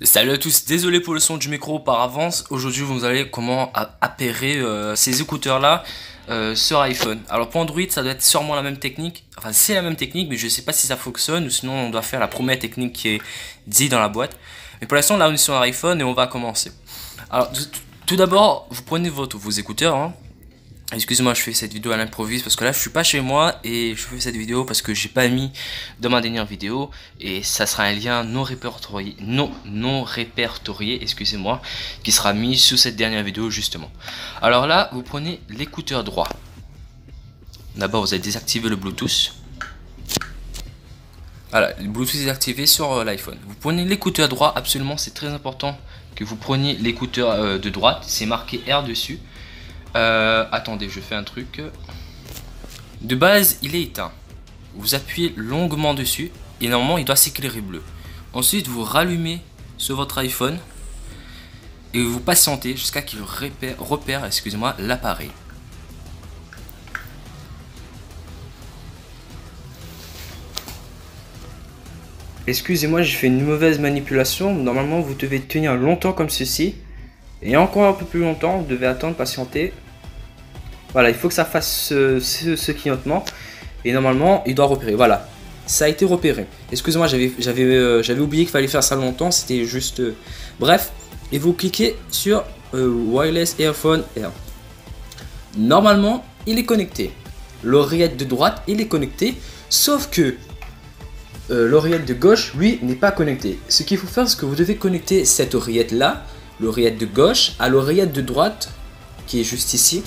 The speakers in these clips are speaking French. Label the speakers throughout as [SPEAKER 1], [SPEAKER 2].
[SPEAKER 1] Salut à tous, désolé pour le son du micro par avance. Aujourd'hui vous allez comment appairer ces écouteurs là sur iPhone. Alors pour Android ça doit être sûrement la même technique. Enfin c'est la même technique mais je sais pas si ça fonctionne ou sinon on doit faire la première technique qui est dit dans la boîte. Mais pour l'instant là on est sur iPhone et on va commencer. Alors tout d'abord vous prenez vos écouteurs hein. Excusez-moi, je fais cette vidéo à l'improviste parce que là je suis pas chez moi et je fais cette vidéo parce que j'ai pas mis dans ma dernière vidéo et ça sera un lien non répertorié, excusez-moi, qui sera mis sous cette dernière vidéo justement. Alors là, vous prenez l'écouteur droit. D'abord, vous allez désactiver le Bluetooth. Voilà, le Bluetooth est désactivé sur l'iPhone. Vous prenez l'écouteur droit, absolument, c'est très important que vous preniez l'écouteur de droite. C'est marqué R dessus. Attendez, je fais un truc. De base, il est éteint. Vous appuyez longuement dessus et normalement, il doit s'éclairer bleu. Ensuite, vous rallumez sur votre iPhone et vous patientez jusqu'à qu'il repère, excusez-moi, l'appareil. Excusez-moi, j'ai fait une mauvaise manipulation. Normalement, vous devez tenir longtemps comme ceci. Et encore un peu plus longtemps, vous devez attendre, patienter. Voilà, il faut que ça fasse ce clignotement. Et normalement, il doit repérer. Voilà, ça a été repéré. Excusez-moi, j'avais oublié qu'il fallait faire ça longtemps. C'était juste... Bref, et vous cliquez sur Wireless Earphone Air. Normalement, il est connecté. L'oreillette de droite, il est connecté. Sauf que l'oreillette de gauche, lui, n'est pas connecté. Ce qu'il faut faire, c'est que vous devez connecter cette oreillette-là, l'oreillette de gauche, à l'oreillette de droite, qui est juste ici,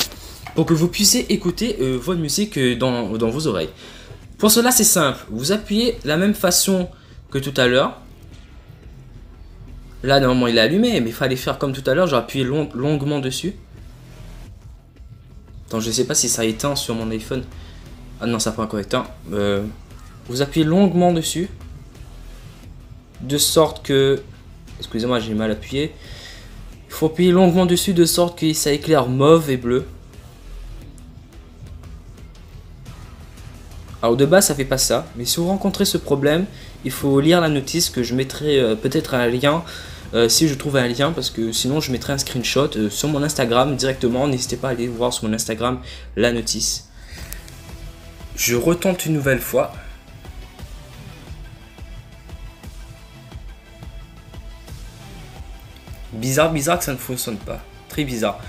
[SPEAKER 1] pour que vous puissiez écouter votre musique dans vos oreilles. Pour cela, c'est simple. Vous appuyez de la même façon que tout à l'heure. Là, normalement, il est allumé, mais il fallait faire comme tout à l'heure. J'ai appuyé longuement dessus. Attends, je ne sais pas si ça éteint sur mon iPhone. Ah non, ça n'a pas encore éteint. Vous appuyez longuement dessus. De sorte que... Excusez-moi, j'ai mal appuyé. Il faut appuyer longuement dessus de sorte que ça éclaire mauve et bleu. Alors de base ça fait pas ça, mais si vous rencontrez ce problème, il faut lire la notice que je mettrai peut-être un lien, si je trouve un lien, parce que sinon je mettrai un screenshot sur mon Instagram directement, n'hésitez pas à aller voir sur mon Instagram la notice. Je retente une nouvelle fois. Bizarre que ça ne fonctionne pas, très bizarre.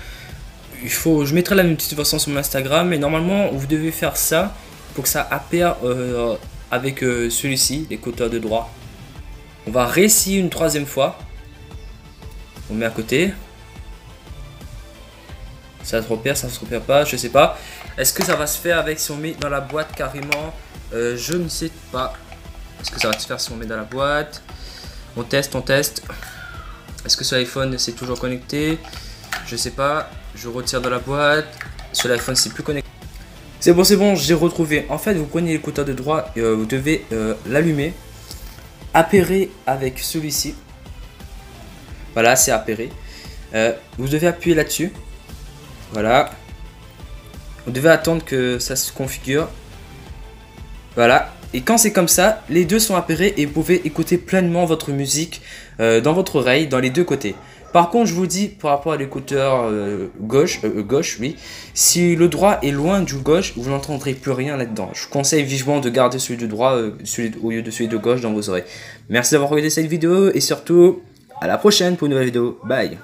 [SPEAKER 1] Je mettrai la notice de toute façon sur mon Instagram, mais normalement vous devez faire ça. Pour que ça appaire avec celui-ci, l'écouteur de droit. On va réessayer une troisième fois. On met à côté. Ça se repère, ça se repère pas, je sais pas. Est-ce que ça va se faire avec si on met dans la boîte carrément? Je ne sais pas. Est-ce que ça va se faire si on met dans la boîte? On teste, on teste. Est-ce que sur l'iPhone c'est toujours connecté? Je sais pas. Je retire de la boîte. Sur l'iPhone c'est plus connecté. C'est bon, j'ai retrouvé. En fait, vous prenez l'écouteur de droit, vous devez l'allumer, appairer avec celui-ci. Voilà, c'est appairé. Vous devez appuyer là-dessus. Voilà. Vous devez attendre que ça se configure. Voilà. Et quand c'est comme ça, les deux sont appairés et vous pouvez écouter pleinement votre musique dans votre oreille, dans les deux côtés. Par contre, je vous dis, par rapport à l'écouteur gauche, oui, si le droit est loin du gauche, vous n'entendrez plus rien là-dedans. Je vous conseille vivement de garder celui de droit au lieu de celui de gauche dans vos oreilles. Merci d'avoir regardé cette vidéo et surtout, à la prochaine pour une nouvelle vidéo. Bye!